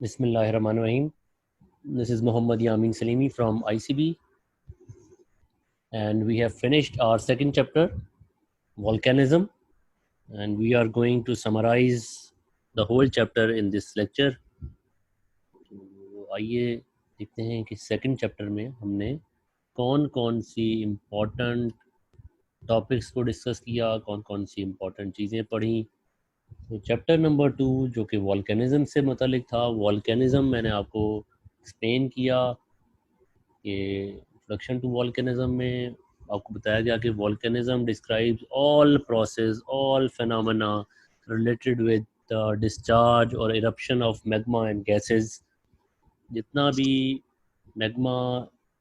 Bismillahirrahmanirrahim. This is Muhammad Yamin Salimi from ICB, and we have finished our second chapter, volcanism, and we are going to summarize the whole chapter in this lecture. तो आइए देखते हैं कि second chapter में हमने कौन कौन सी important topics को डिस्कस किया, कौन कौन सी इम्पोर्टेंट चीज़ें पढ़ी। तो चैप्टर नंबर 2 जो कि वॉल्केनिज्म से मुतालिक था, वॉल्केनिज्म मैंने आपको एक्सप्लेन किया कि इंट्रोडक्शन टू वॉल्केनिज्म में आपको बताया गया कि volcanism describes all process, all phenomena related with discharge और eruption of magma and gases. जितना भी मैग्मा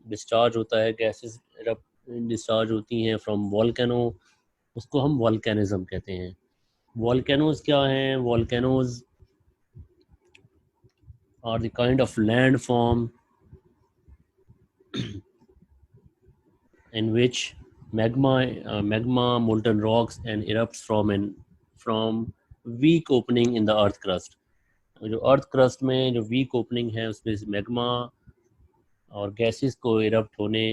डिस्चार्ज होता है, गैसेस डिस्चार्ज होती हैं फ्रॉम वॉल्केनो, उसको हम वॉल्केनिज्म कहते हैं। वॉल्केनोज क्या हैं? Volcanoes are the kind of landform in which magma, molten rocks, and erupts from weak opening in the earth crust. जो अर्थ क्रस्ट में जो वीक ओपनिंग है उसमें से मैग्मा और गैसेस को इरप्ट होने,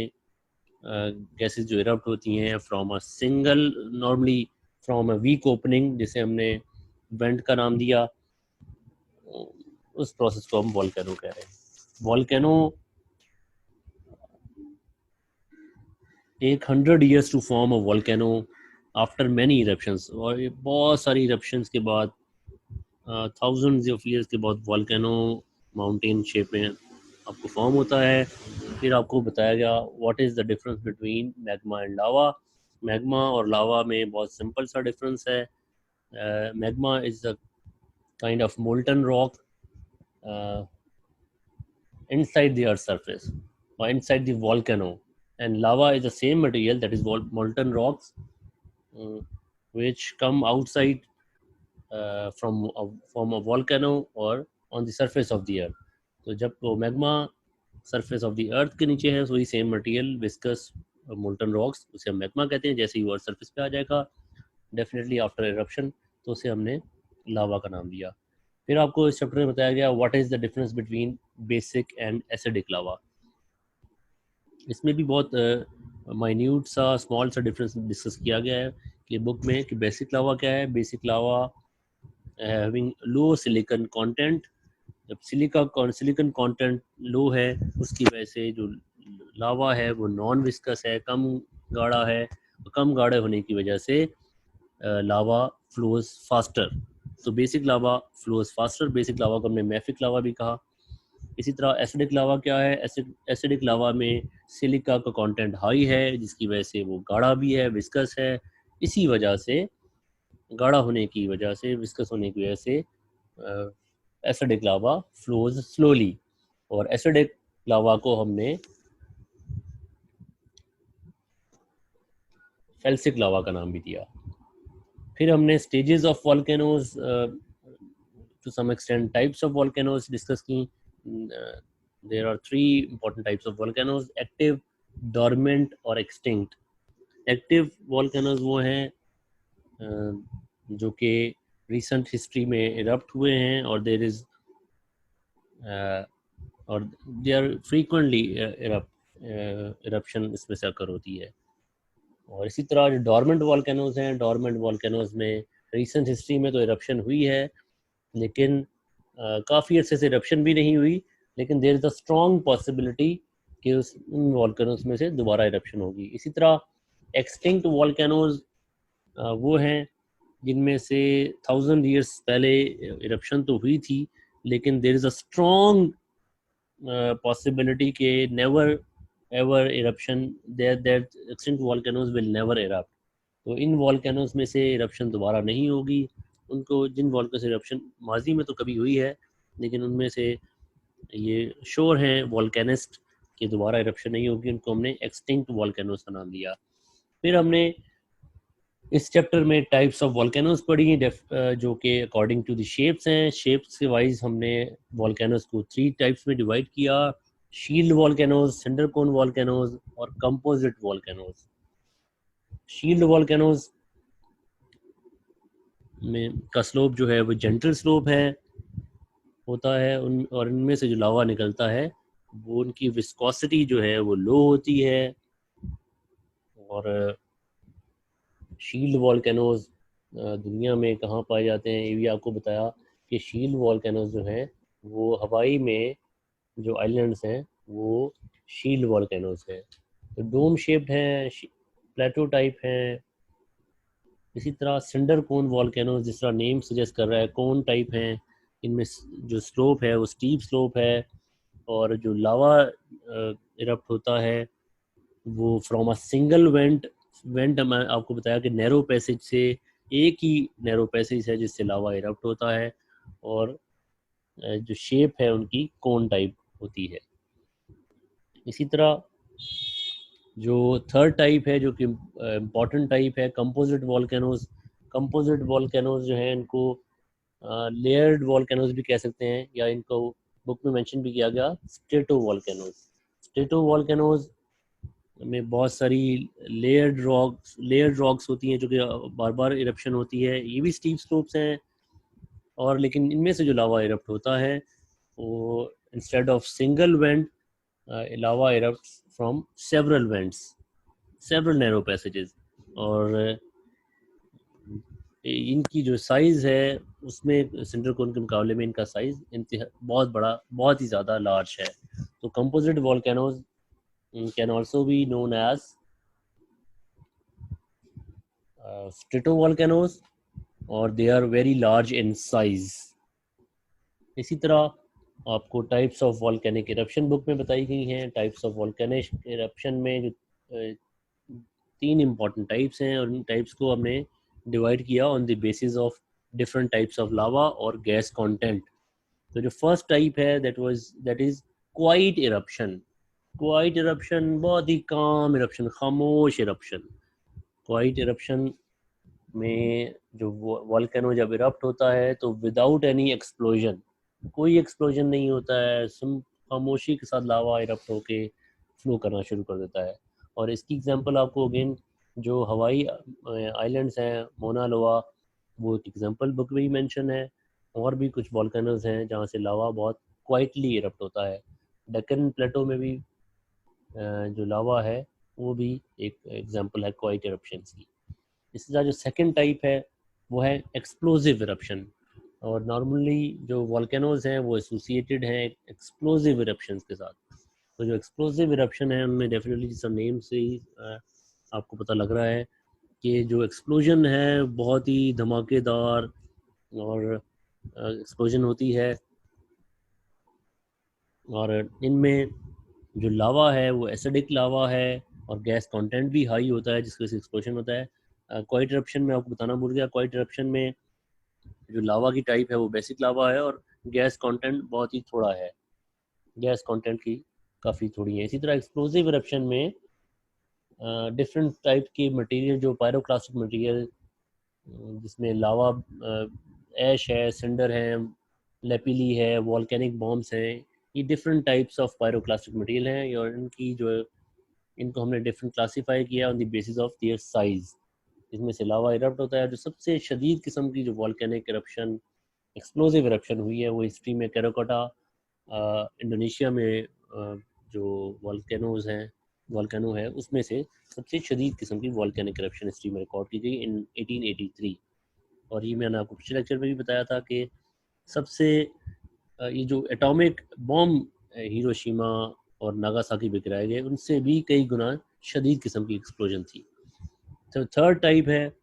गैसेस जो इरप्ट होती हैं from a single, normally from a weak opening, जिसे हमने वेंट का नाम दिया, उस प्रोसेस को हम वॉल्केनो कह रहे हैं। Volcano take 100 years to form a volcano after many eruptions, और ये बहुत सारी इरप्शंस के बाद, थाउजेंड्स ऑफ ईयर्स के बाद वॉल्केनो माउंटेन शेप में आपको फॉर्म होता है। फिर आपको बताया गया what is the difference between magma and lava. Magma और लावा में बहुत सिंपल सा डिफरेंस है। Magma is a kind of molten rock inside the earth's surface or inside the volcano, and lava is the same material, that is molten rocks, which come outside from a volcano or on the surface of the earth. तो जब वो magma surface of the earth के नीचे है, वही same material viscous molten rocks, उसे हम magma कहते हैं। जैसे ही वो अर्थ सरफेस पे आ जाएगा डेफिनेटली आफ्टर इरप्शन, तो उसे हमने लावा का नाम दिया। फिर आपको इस चैप्टर में बताया गया what is the difference between basic and acidic lava. इसमें भी बहुत माइन्यूट सा, स्मॉल सा डिफरेंस डिस्कस किया गया है कि बुक में, कि बेसिक लावा क्या है। बेसिक लावा हैविंग लो सिलिकॉन कंटेंट। जब सिलिकॉन कंटेंट लो है, उसकी वजह से जो लावा है वो नॉन विस्कस है, कम गाढ़ा है। कम गाढ़े होने की वजह से लावा फ्लोज फास्टर। तो बेसिक लावा फ्लोज फास्टर। बेसिक लावा को हमने मैफिक लावा भी कहा। इसी तरह एसिडिक लावा क्या है? एसिडिक लावा में सिलिका का कंटेंट हाई है, जिसकी वजह से वो गाढ़ा भी है, विस्कस है। इसी वजह से, गाढ़ा होने की वजह से, विस्कस होने की वजह से एसिडिक लावा फ्लोज स्लोली। और एसिडिक लावा को हमने फेल्सिक लावा का नाम भी दिया। फिर हमने stages of volcanoes, to some extent types of volcanoes discuss की। There are 3 important types of volcanoes: active, dormant और एक्सटिंक्ट। एक्टिव वॉल्केनोज वो हैं जो कि रिसेंट हिस्ट्री में इरप्ट हुए हैं, और देयर इज और दे आर फ्रीक्वेंटली इरप्शन इसमें से अकर होती है। और इसी तरह जो डॉर्मेंट वॉल्केनोज हैं, डॉर्मेंट वॉल्केनोज में रिसेंट हिस्ट्री में तो इरप्शन हुई है, लेकिन काफ़ी अर्से से इरप्शन भी नहीं हुई, लेकिन there is a strong possibility कि उन वॉल्केनोज में से दोबारा इरप्शन होगी। इसी तरह एक्सटिंक्ट वॉल्केनोज वो हैं जिनमें से 1000 ईयर्स पहले इरप्शन तो हुई थी, लेकिन there is a strong possibility के never ever eruption, that extinct volcanoes will never erupt। तो इन volcanoes में से eruption दोबारा नहीं होगी। उनको, जिन volcanoes से eruption माजी में तो कभी हुई है, लेकिन उनमें से ये श्योर हैं volcanist कि दोबारा eruption नहीं होगी, उनको हमने extinct volcanoes का नाम दिया। फिर हमने इस चैप्टर में टाइप्स ऑफ वॉल्केनोज पढ़ी, जो कि अकॉर्डिंग टू द शेप्स हैं। शेप्स के वाइज हमने वॉल्केनोज को 3 टाइप्स में डिवाइड किया: shield volcanoes, cinder cone volcanoes और कंपोजिट वॉल्केनोज। शील्ड वॉल्केनोज में का स्लोप जो है वो जेंटल स्लोप है, होता है और इनमें से जो लावा निकलता है वो उनकी विस्कोसिटी जो है वो लो होती है। और शील्ड वॉल्केनोज दुनिया में कहाँ पाए जाते हैं ये भी आपको बताया कि शील्ड वॉल्केनोज जो हैं वो हवाई में जो आइलैंड्स हैं वो शील्ड वॉल्केनोज हैं। तो डोम शेप्ड हैं, प्लेटो टाइप हैं। इसी तरह सिंडर कोन वॉल्केनोज, जिस तरह नेम सजेस्ट कर रहा है, कोन टाइप हैं। इनमें जो स्लोप है वो स्टीप स्लोप है। और जो लावा इरप्ट होता है वो फ्रॉम अ सिंगल वेंट मैं आपको बताया कि नैरो पैसेज से, एक ही नैरो पैसेज है जिससे लावा इरप्ट होता है। और जो शेप है उनकी कोन टाइप होती है। इसी तरह जो थर्ड टाइप है जो कि इम्पॉर्टेंट टाइप है, कंपोजिट वॉल्केनोज। कंपोजिट वॉल्केनोज जो है इनको लेयर्ड वॉल्केनोज भी कह सकते हैं, या इनको बुक में मेंशन भी किया गया स्ट्रेटो वॉल्केनोज। स्ट्रेटो वॉल्केनोज में बहुत सारी लेयर्ड रॉक्स होती हैं जो कि बार बार इरप्शन होती है। ये भी स्टीप स्लोप्स हैं। और लेकिन इनमें से जो लावा इरप्ट होता है वो instead of single went, lava erupt from several vents, several narrow passages. और इनकी जो साइज़ है उसमें सिंडर कोन के मुकाबले में इनका साइज़ बहुत बड़ा, बहुत ही ज़्यादा लार्ज है। तो composite volcanoes can also be known as stratovolcanoes और they are very large in size. इसी तरह आपको types of volcanic eruption book में बताई गई हैं। टाइप्स ऑफ वॉल्केनिक इरप्शन में जो 3 इम्पॉर्टेंट टाइप्स हैं और इन टाइप्स को हमने डिवाइड किया on the basis of different types of lava और गैस कंटेंट। तो जो फर्स्ट टाइप है that is quite eruption. Quite eruption बहुत ही काम इरप्शन, खामोश इरप्शन। क्वाइट इरप्शन में जो वॉल्केनो जब इरप्ट होता है तो विदाउट एनी एक्सप्लोजन, कोई एक्सप्लोजन नहीं होता है, खामोशी के साथ लावा इरप्ट होके फ्लो करना शुरू कर देता है। और इसकी एग्जांपल आपको अगेन जो हवाई आइलैंड्स हैं, मोना लोआ, वो एक एग्जांपल बुक में ही मेंशन है। और भी कुछ वॉल्केनोज हैं जहाँ से लावा बहुत क्वाइटली इरप्ट होता है। डेक्कन प्लेटो में भी जो लावा है वो भी एक एग्जांपल है क्वाइट इरप्शंस की। इसी तरह जो सेकंड टाइप है वो है एक्सप्लोजिव इरप्शन। और नॉर्मली जो वॉल्केनोज हैं वो एसोसिएटेड हैं एक्सप्लोजिव इरप्शंस के साथ। तो जो एक्सप्लोजिव इरप्शन है उनमें डेफिनेटली सब नेम से ही आपको पता लग रहा है कि जो एक्सप्लोजन है बहुत ही धमाकेदार और एक्सप्लोजन होती है। और इनमें जो लावा है वो एसिडिक लावा है और गैस कंटेंट भी हाई होता है जिसकी वजह से एक्सप्लोजन होता है। क्वाइट इरप्शन में आपको बताना भूल गया, क्वाइट इरप्शन में जो लावा की टाइप है वो बेसिक लावा है और गैस कंटेंट बहुत ही थोड़ा है, गैस कंटेंट की काफ़ी थोड़ी है। इसी तरह एक्सप्लोजिव इरप्शन में डिफरेंट टाइप की मटेरियल, जो पायरोक्लास्टिक मटेरियल जिसमें लावा ऐश है, सिंडर है, लेपिली है, वॉल्केनिक बॉम्ब्स हैं, ये different types of pyroclastic material हैं। और इनकी जो इनको हमने डिफरेंट क्लासीफाई किया on the basis of their size. इसमें से लावा इरप्ट होता है। जो सबसे शदीद किस्म की जो वॉल्केनिक इरप्शन, एक्सप्लोजिव इरप्शन हुई है वो हिस्ट्री में कैराकोटा इंडोनेशिया में जो वॉल्केनोज हैं, वॉल्केनो है उसमें से सबसे शदीद किस्म की वॉल्केनिक इरप्शन हिस्ट्री में रिकॉर्ड की गई इन 1883। और ये मैंने आपको पिछले लेक्चर में भी बताया था कि सबसे ये जो एटॉमिक बॉम्ब हिरोशिमा और नागासाकी पे गिराए गए उनसे भी कई गुना शदीद किस्म की एक्सप्लोजन थी। तो थर्ड टाइप है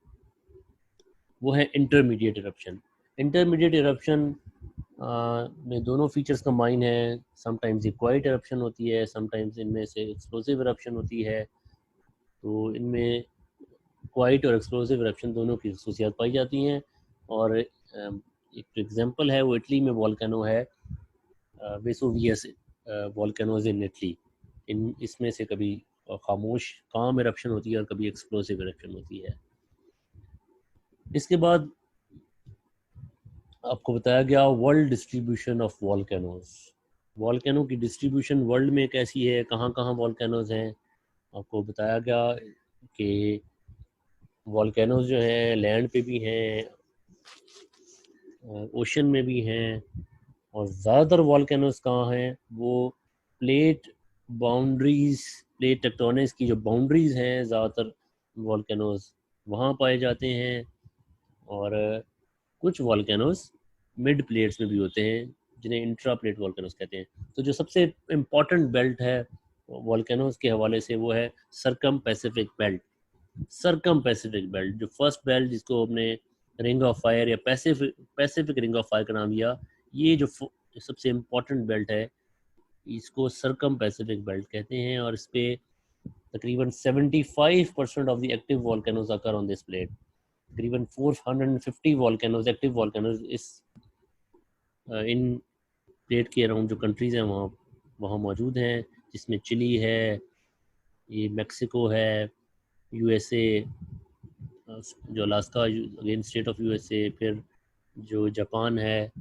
वो है इंटरमीडिएट इरप्शन। इंटरमीडिएट इरप्शन में दोनों फीचर्स कंबाइन है। समटाइम्स ये क्वाइट इरप्शन होती है, समटाइम्स इनमें से एक्सप्लोसिव इरप्शन होती है। तो इनमें क्वाइट और एक्सप्लोसिव इरप्शन दोनों की खसूसियात पाई जाती हैं। और एक एग्जांपल है वो इटली में वॉल्केनो है, वेसुवियस वॉल्केनोज इन इटली। इसमें से कभी खामोश काम इरप्शन होती है और कभी एक्सप्लोसिव इरप्शन होती है। इसके बाद आपको बताया गया world distribution of volcanoes. Volcano की डिस्ट्रीब्यूशन वर्ल्ड में कैसी है, कहाँ कहाँ वॉल्केनोज हैं। आपको बताया गया कि वॉल्केनोज जो हैं लैंड पे भी हैं, ओशन में भी हैं, और ज़्यादातर वॉल्केनोज कहाँ हैं, वो प्लेट टेक्टोनिक्स की जो बाउंड्रीज हैं, ज़्यादातर वॉल्केनोज वहाँ पाए जाते हैं। और कुछ वॉल्केनोज मिड प्लेट्स में भी होते हैं, जिन्हें इंट्रा प्लेट वॉल्केनोज कहते हैं। तो जो सबसे इम्पॉर्टेंट बेल्ट है वॉल्केनोज के हवाले से वो है सरकम पैसिफिक बेल्ट। सरकम पैसिफिक बेल्ट, जो फर्स्ट बेल्ट जिसको हमने रिंग ऑफ फायर या पैसिफिक रिंग ऑफ फायर का नाम दिया, ये जो सबसे इम्पोर्टेंट बेल्ट है इसको सरकम पैसिफिक बेल्ट कहते हैं। और इस पे तकरीबन 75% of the active volcanoes occur on this plate. तकरीबन 450 वॉल्केनोज, एक्टिव वॉल्केनोज इस इन प्लेट के अराउंड जो कंट्रीज़ हैं वहाँ वहाँ मौजूद हैं, जिसमें चिली है, ये मेक्सिको है, यूएसए, जो Alaska again state of USA, फिर जो जापान है,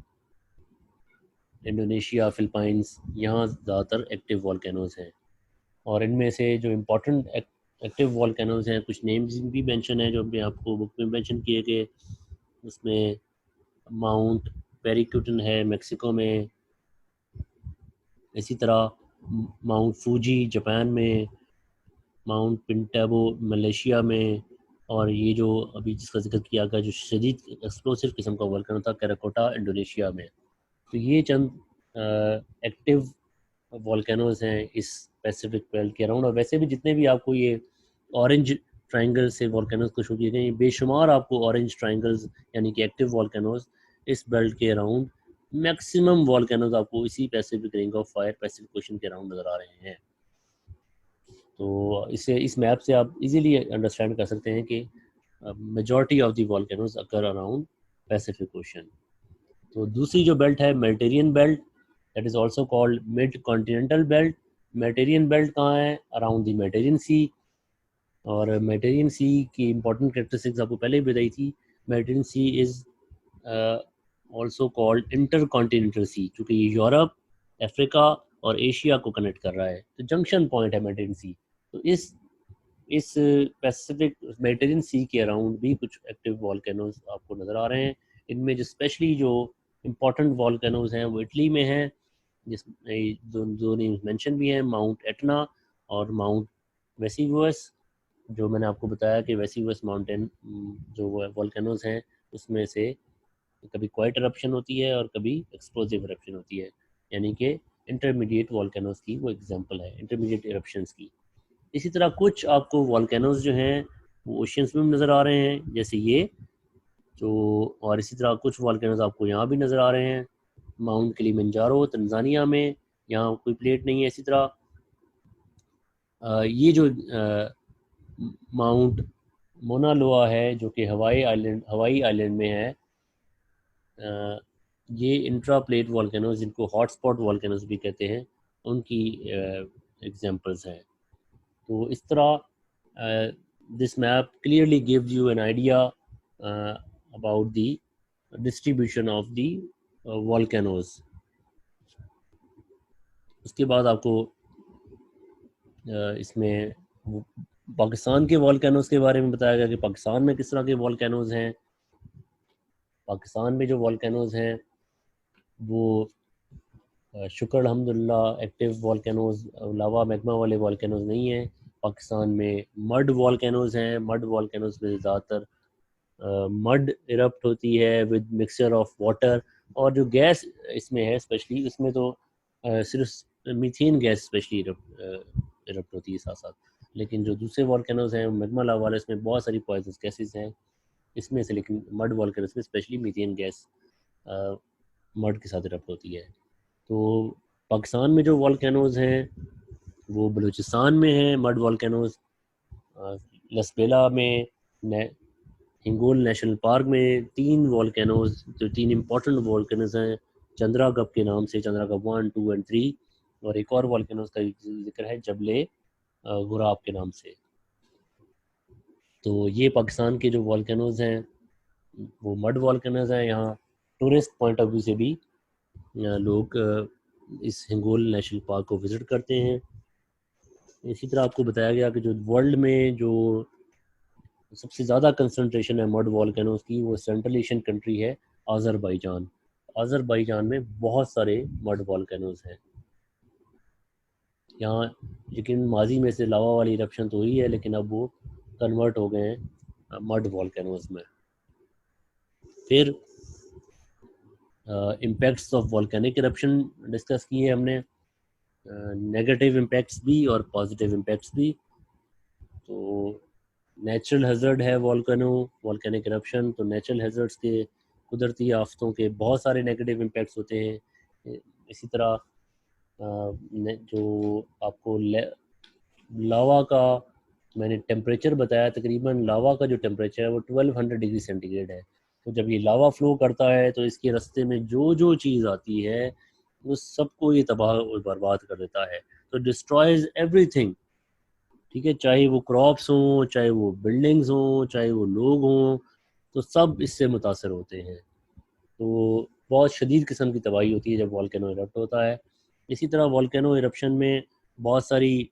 इंडोनेशिया, फिलीपाइंस, यहाँ ज़्यादातर एक्टिव वॉल्केनोज हैं। और इनमें से जो इम्पोर्टेंट एक्टिव वॉल्केनोज हैं, कुछ नेम्स भी मेंशन है जो मैं आपको बुक में मेंशन किए गए। उसमें माउंट पेरिक्यूटन है मेक्सिको में, इसी तरह माउंट फूजी जापान में, माउंट पिंटाबो मलेशिया में, और ये जो अभी जिसका जिक्र किया गया जो शदीद एक्सप्लोसिव किस्म का वॉल्केनो था, कैराकोटा इंडोनेशिया में। तो ये चंद एक्टिव वॉल्केनोज हैं इस पैसिफिक बेल्ट के अराउंड। और वैसे भी जितने भी आपको ये ऑरेंज ट्रायंगल से वॉल्केनोज को शो किए गए, बेशुमार आपको ऑरेंज ट्रायंगल्स यानी कि एक्टिव वॉल्केनोज इस बेल्ट के अराउंड, मैक्सिमम वॉल्केनोज आपको इसी Pacific ring of fire Pacific ocean के अराउंड नज़र आ रहे हैं। तो इस मैप से आप इजीली अंडरस्टैंड कर सकते हैं कि majority of the volcanoes occur around Pacific ocean. तो दूसरी जो बेल्ट है Mediterranean belt, that is also called mid continental belt. Mediterranean belt कहाँ है? अराउंड द मेडिटेरियन सी। और मेडिटेरियन सी की इंपॉर्टेंट कैरेक्टरिस्टिक्स आपको पहले ही बताई थी। Mediterranean sea is also called intercontinental sea, क्योंकि ये यूरोप, अफ्रीका और एशिया को कनेक्ट कर रहा है। तो जंक्शन पॉइंट है मेडिटेरियन सी। तो इस पैसिफिक मेडिटेरियन सी के अराउंड भी कुछ एक्टिव वॉल्केनोज आपको नज़र आ रहे हैं। इनमें जो स्पेशली जो इम्पोर्टेंट वॉल्केनोज हैं वो इटली में हैं, जिसमें दो नेम्स मेंशन भी हैं, माउंट एटना और माउंट वेसिगुअस। जो मैंने आपको बताया कि वेसिगुअस माउंटेन जो वॉल्केनोज हैं उसमें से कभी क्वाइट eruption होती है और कभी एक्सप्लोसिव eruption होती है, यानी कि इंटरमीडिएट वॉल्केनोज की वो एग्जांपल है, इंटरमीडिएट eruptions की। इसी तरह कुछ आपको वॉल्केनोज जो हैं वो ओशियंस में नज़र आ रहे हैं, जैसे ये जो, और इसी तरह कुछ वॉल्केनोज आपको यहाँ भी नज़र आ रहे हैं, माउंट किलिमंजारो तंजानिया में, यहाँ कोई प्लेट नहीं है। इसी तरह ये जो माउंट मोना लोआ है जो कि हवाई आइलैंड में है, ये इंट्रा प्लेट वॉल्केनोज, जिनको हॉटस्पॉट वॉल्केनोज भी कहते हैं, उनकी एग्जांपल्स हैं। तो इस तरह this map clearly gives you an idea about the distribution of the volcanoes. उसके बाद आपको इसमें पाकिस्तान के वॉल्केनोज के बारे में बताया गया कि पाकिस्तान में किस तरह के वॉल्केनोज हैं। पाकिस्तान में जो वॉल्केनोज हैं वो शुक्र अल्हम्दुलिल्लाह एक्टिव वॉल्केनोज, लावा मैग्मा वाले वॉल्केनोज नहीं हैं। पाकिस्तान में मड वॉल्केनोज हैं। मड वॉल्केनोज में ज़्यादातर मड इरप्ट होती है विद मिक्सचर ऑफ वाटर, और जो गैस इसमें है स्पेशली, इसमें तो सिर्फ मीथेन गैस स्पेशली इरप्ट होती है साथ साथ। लेकिन जो दूसरे वॉल्केनोज हैं मैग्मा लावा वाले, इसमें बहुत सारी पॉइजनस गैसेस हैं इसमें से, लेकिन मड वॉल्केनोज में स्पेशली मीथेन गैस मड के साथ इरप्ट होती है। तो पाकिस्तान में जो वॉल्केनोज हैं वो बलूचिस्तान में हैं मड वॉल्केनोज, लसबेला में, हिंगोल नेशनल पार्क में 3 वॉल्केनोज, जो 3 इम्पोर्टेंट वॉल्केनोज हैं चंद्रा गप के नाम से, चंद्रा गप 1, 2 और 3, और एक और वॉल्केनोज का जिक्र है जबले गुराब के नाम से। तो ये पाकिस्तान के जो वॉल्केनोज हैं वो मड वॉल्केनोज हैं। यहाँ टूरिस्ट पॉइंट ऑफ व्यू से भी लोग इस हिंगोल नेशनल पार्क को विज़िट करते हैं। इसी तरह आपको बताया गया कि जो वर्ल्ड में जो सबसे ज़्यादा कंसंट्रेशन है मड वॉल्केनोज की, वो सेंट्रल एशियन कंट्री है आज़रबाईजान। अज़रबैजान में बहुत सारे मड वॉल्केनोज हैं। यहाँ लेकिन माजी में से लावा वाली इरप्शन तो हुई है, लेकिन अब वो कन्वर्ट हो गए हैं मड वॉल्केनोज में। फिर impacts of volcanic eruption discuss किए हमने, नेगेटिव इम्पैक्ट्स भी और पॉजिटिव इम्पैक्ट्स भी। तो नेचुरल हैज़र्ड है वॉल्केनिक इरप्शन, तो नेचुरल हैज़र्ड्स के, कुदरती आफतों के बहुत सारे नेगेटिव इम्पैक्ट्स होते हैं। इसी तरह जो आपको लावा का मैंने टेम्परेचर बताया, तकरीबन लावा का जो टेम्परेचर है वो 1200 डिग्री सेंटीग्रेड है। तो जब ये लावा फ्लो करता है तो इसके रास्ते में जो जो चीज़ आती है वो सबको ये तबाह और बर्बाद कर देता है। तो डिस्ट्रॉयज एवरीथिंग, ठीक है, चाहे वो क्रॉप्स हों, चाहे वो बिल्डिंग्स हों, चाहे वो लोग हों, तो सब इससे मुतासर होते हैं। तो बहुत शदीद किस्म की तबाही होती है जब वॉल्केनो इरप्ट होता है। इसी तरह वॉल्केनो इरप्शन में बहुत सारी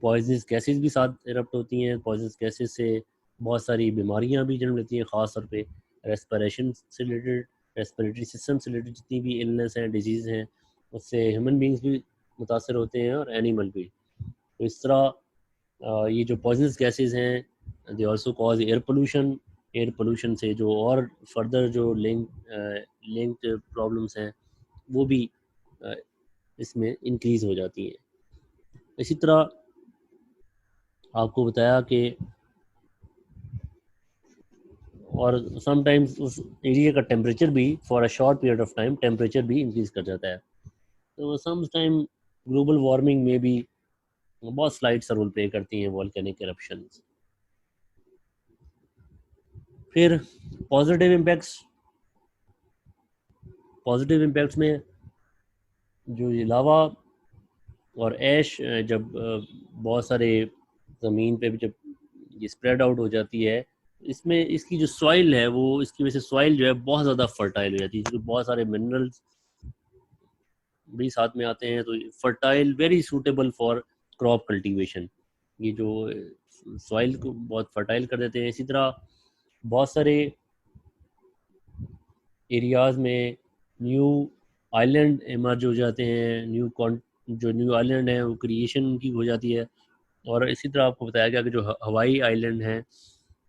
पॉइजनस गैसेस भी साथ इरप्ट होती हैं। पॉइजनस गैसेस से बहुत सारी बीमारियां भी जन्म लेती हैं, ख़ास तौर पे रेस्पिरेशन से रिलेटेड, रेस्पिरेटरी सिस्टम से रिलेटेड जितनी भी इलनेस हैं, डिजीज़ हैं, उससे ह्यूमन बींग्स भी मुतासर होते हैं और एनिमल भी। तो इस तरह ये जो पॉइजनस गैसेस हैं, they also cause air pollution. Air pollution से जो और फर्दर जो लिंक्ड प्रॉब्लम्स हैं वो भी इसमें इंक्रीज़ हो जाती हैं। इसी तरह आपको बताया कि और समटाइम्स उस एरिया का टेम्परेचर भी for a short period of time temperature भी इंक्रीज़ कर जाता है। तो समटाइम ग्लोबल वार्मिंग में भी बहुत स्लाइड सा रोल प्ले करती हैं वॉल्केनिक इरप्शंस। फिर पॉजिटिव इम्पैक्ट्स, पॉजिटिव इम्पैक्ट्स में जो ये लावा और ऐश जब बहुत सारे ज़मीन पे भी जब ये स्प्रेड आउट हो जाती है, इसमें इसकी जो सॉइल है वो, इसकी वजह से सॉइल जो है बहुत ज़्यादा फर्टाइल हो जाती है, क्योंकि बहुत सारे मिनरल्स भी साथ में आते हैं। तो fertile, very suitable for crop cultivation. ये जो सॉइल को बहुत फर्टाइल कर देते हैं। इसी तरह बहुत सारे एरियाज़ में न्यू आइलैंड इमर्ज हो जाते हैं, जो न्यू आइलैंड है वो क्रिएशन की हो जाती है। और इसी तरह आपको बताया गया कि जो हवाई आइलैंड हैं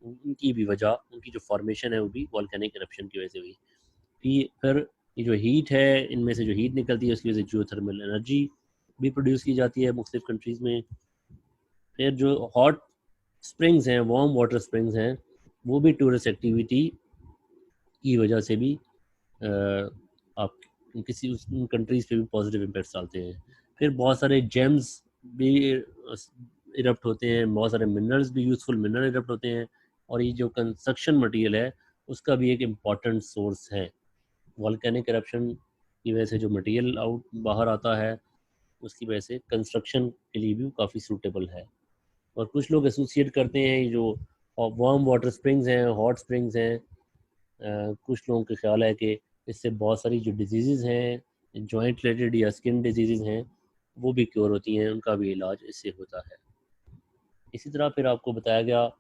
उनकी भी वजह, उनकी जो फॉर्मेशन है वो भी वॉल्केनिक इरप्शन की वजह से हुई। फिर ये जो हीट है, इनमें से जो हीट निकलती है उसकी वजह से जियोथर्मल एनर्जी भी प्रोड्यूस की जाती है मुख्तलिफ कंट्रीज़ में। फिर जो हॉट स्प्रिंग्स हैं, वार्म वाटर स्प्रिंग्स हैं, वो भी टूरिस्ट एक्टिविटी की वजह से भी आप किसी उन कंट्रीज़ पे भी पॉजिटिव इम्पैक्ट्स डालते हैं। फिर बहुत सारे जेम्स भी इरप्ट होते हैं, बहुत सारे मिनरल्स भी, यूज़फुल मिनरल इरप्ट होते हैं। और ये जो कंस्ट्रक्शन मटेरियल है उसका भी एक इम्पॉर्टेंट सोर्स है। वॉल्केनिक इरप्शन की वजह से जो मटेरियल आउट बाहर आता है उसकी वजह से कंस्ट्रक्शन के लिए भी काफ़ी सूटेबल है। और कुछ लोग एसोसिएट करते हैं ये जो वार्म वाटर स्प्रिंग्स हैं, हॉट स्प्रिंग्स हैं, कुछ लोगों का ख्याल है कि इससे बहुत सारी जो डिजीज़ हैं, जॉइंट रिलेटेड या स्किन डिजीज़ हैं, वो भी क्योर होती हैं, उनका भी इलाज इससे होता है। इसी तरह फिर आपको बताया गया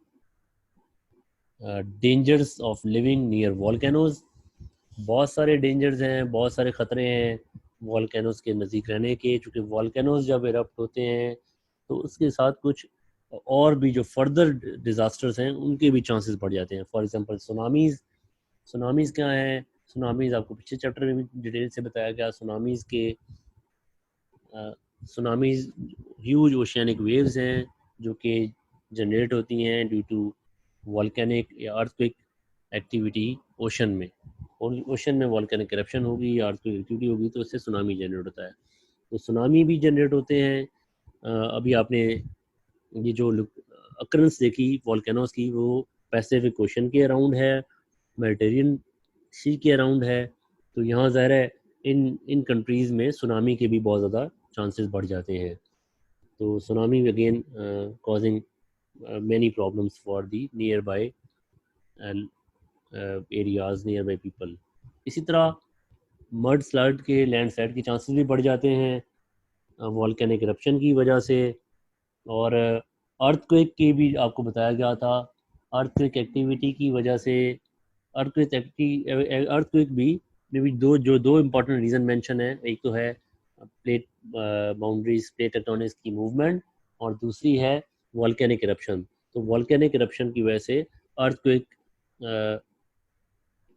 dangers of living near volcanoes. बहुत सारे डेंजर्स हैं, बहुत सारे ख़तरे हैं वॉल्केनोज के नज़दीक रहने के, चूँकि वॉल्केनोज जब इरप्ट होते हैं तो उसके साथ कुछ और भी जो फर्दर डिज़ास्टर्स हैं उनके भी चांसेस बढ़ जाते हैं। For example सुनामीज़। सुनामीज़ क्या हैं? सुनामीज़ आपको पिछले चैप्टर में भी डिटेल से बताया गया। सुनामीज़ ह्यूज ओशियानिक वेव्स हैं जो कि जनरेट होती हैं ड्यू टू वॉल्केनिक या अर्थक्वेक एक्टिविटी ओशन में। और ओशन में वॉल्केनिक करप्शन होगी या अर्थक्वेक एक्टिविटी होगी तो उससे सुनामी जनरेट होता है। तो सुनामी भी जनरेट होते हैं। अभी आपने ये जो अक्रंस देखी वॉल्केनोज की, वो पैसिफिक ओशन के अराउंड है, मेडिटेरियन सी के अराउंड है। तो यहाँ ज़ाहिर है इन इन कंट्रीज़ में सुनामी के भी बहुत ज़्यादा चांसेस बढ़ जाते हैं। तो tsunami again causing many problems for the nearby areas, nearby people. इसी तरह मड स्लड के लैंडस्लाइड के चांसेस भी बढ़ जाते हैं वॉल्केनिक इरप्शन की वजह से। और अर्थक्वेक की भी आपको बताया गया था, अर्थक्वेक एक्टिविटी की वजह से, अर्थक्वेक भी मे बी दो इम्पोर्टेंट रीज़न मेंशन है, एक तो है प्लेट बाउंड्रीज, प्लेट टेक्टोनिक्स की मूवमेंट, और दूसरी है वॉल्केनिक इरप्शन। तो वॉल्केनिक इरप्शन की वजह से अर्थक्वेक,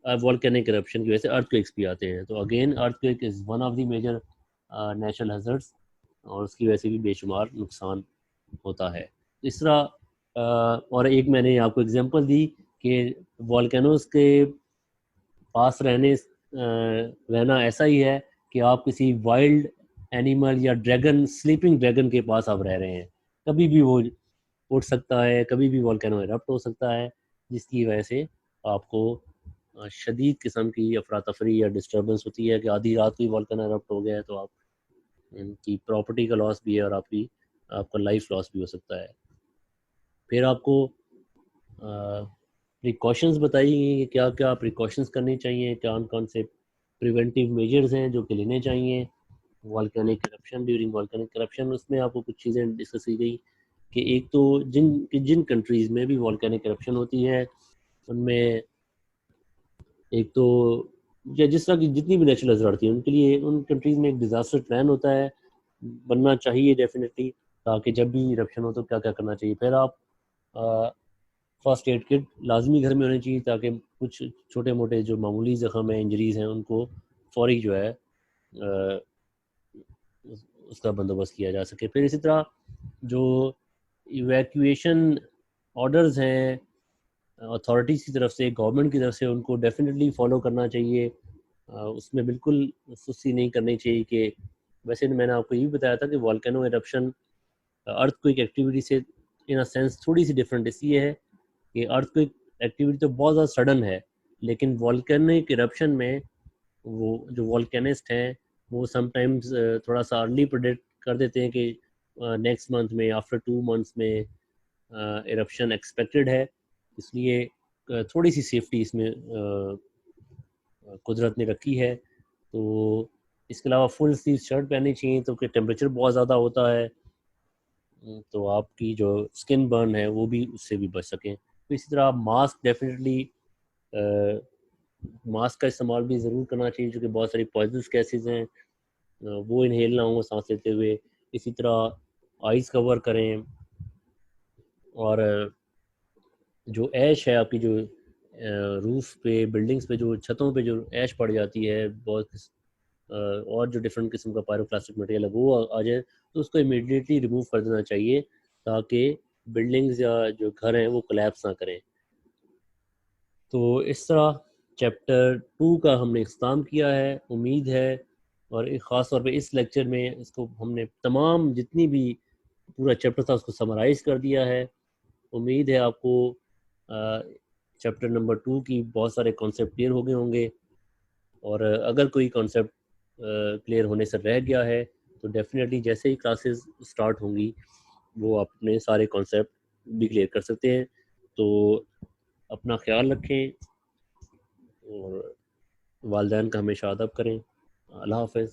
वॉल्केनिक इरप्शन की वजह से अर्थक्वेक्स भी आते हैं। तो again earthquake is one of the major natural hazards, और उसकी वजह से भी बेशुमार नुकसान होता है। इस तरह और एक मैंने आपको एग्जांपल दी कि वॉल्केनोज के पास रहना ऐसा ही है कि आप किसी वाइल्ड एनिमल या ड्रैगन, स्लीपिंग ड्रैगन के पास आप रह रहे हैं। कभी भी वो उठ सकता है, कभी भी वॉल्केनो इरप्ट हो सकता है, जिसकी वजह से आपको शदीद किस्म की अफरा तफरी या डिस्टर्बेंस होती है कि आधी रात को ही वॉल्केनो इरप्ट हो गया है, तो आप इनकी प्रॉपर्टी का लॉस भी है और आपका लाइफ लॉस भी हो सकता है। फिर आपको प्रिकॉशंस बताइए कि क्या क्या प्रिकॉशंस करनी चाहिए, कौन कौन से प्रिवेंटिव मेजर्स हैं जो कि लेने चाहिए volcanic corruption, during volcanic corruption. उसमें आपको कुछ चीज़ें डिस्कस की गई कि एक तो जिन कंट्रीज़ में भी वॉल्केनिक करप्शन होती है उनमें एक तो या जिस तरह की जितनी भी नेचुरल डिजास्टर है उनके लिए उन कंट्रीज़ में एक डिज़ास्टर प्लान होता है, बनना चाहिए डेफिनेटली, ताकि जब भी इरप्शन हो तो क्या क्या करना चाहिए। फिर आप फर्स्ट एड किट लाजमी घर में होनी चाहिए, ताकि कुछ छोटे मोटे जो मामूली ज़ख्म है, इंजरीज़ हैं, उनको फौरी जो है उसका बंदोबस्त किया जा सके। फिर इसी तरह जो इवैक्यूएशन ऑर्डर्स हैं अथॉरिटीज़ की तरफ से, गवर्नमेंट की तरफ से, उनको डेफिनेटली फॉलो करना चाहिए। उसमें बिल्कुल सुस्ती नहीं करनी चाहिए कि वैसे मैंने आपको ये भी बताया था कि वॉल्केनो इरप्शन अर्थक्वेक एक्टिविटी से इन अ सेंस थोड़ी सी डिफरेंट इसलिए है कि अर्थक्वेक एक्टिविटी तो बहुत ज़्यादा सडन है, लेकिन वॉल्केनिक इरप्शन में वो जो वॉल्केनिस्ट हैं वो समटाइम्स थोड़ा सा अर्ली प्रेडिक्ट कर देते हैं कि नेक्स्ट मंथ में, आफ्टर 2 मंथ्स में इरप्शन एक्सपेक्टेड है। इसलिए थोड़ी सी सेफ्टी इसमें कुदरत ने रखी है। तो इसके अलावा फुल स्लीव शर्ट पहननी चाहिए, तो कि टेम्परेचर बहुत ज़्यादा होता है तो आपकी जो स्किन बर्न है वो भी उससे भी बच सकें। तो इसी तरह मास्क डेफिनेटली, मास्क का इस्तेमाल भी ज़रूर करना चाहिए, क्योंकि बहुत सारी पॉइजनस गैसेज हैं, वो इनहेल ना हो सांस लेते हुए। इसी तरह आइज़ कवर करें, और जो ऐश है आपकी, जो रूफ पे, बिल्डिंग्स पे, जो छतों पे जो ऐश पड़ जाती है बहुत, और जो डिफरेंट किस्म का पायरोप्लास्टिक मटेरियल है वो आ जाए, तो उसको इमीडिएटली रिमूव कर देना चाहिए, ताकि बिल्डिंग्स या जो घर हैं वो कोलैप्स ना करें। तो इस तरह चैप्टर 2 का हमने इख्तिताम किया है। उम्मीद है, और एक ख़ास तौर पे इस लेक्चर में इसको हमने तमाम जितनी भी पूरा चैप्टर था उसको समराइज़ कर दिया है। उम्मीद है आपको चैप्टर नंबर 2 की बहुत सारे कॉन्सेप्ट क्लियर हो गए होंगे, और अगर कोई कॉन्सेप्ट क्लियर होने से रह गया है तो डेफिनेटली जैसे ही क्लासेस स्टार्ट होंगी वो अपने सारे कॉन्सेप्ट भी क्लियर कर सकते हैं। तो अपना ख्याल रखें और वालिदैन का हमेशा अदब करें। अल्लाह हाफ़िज़।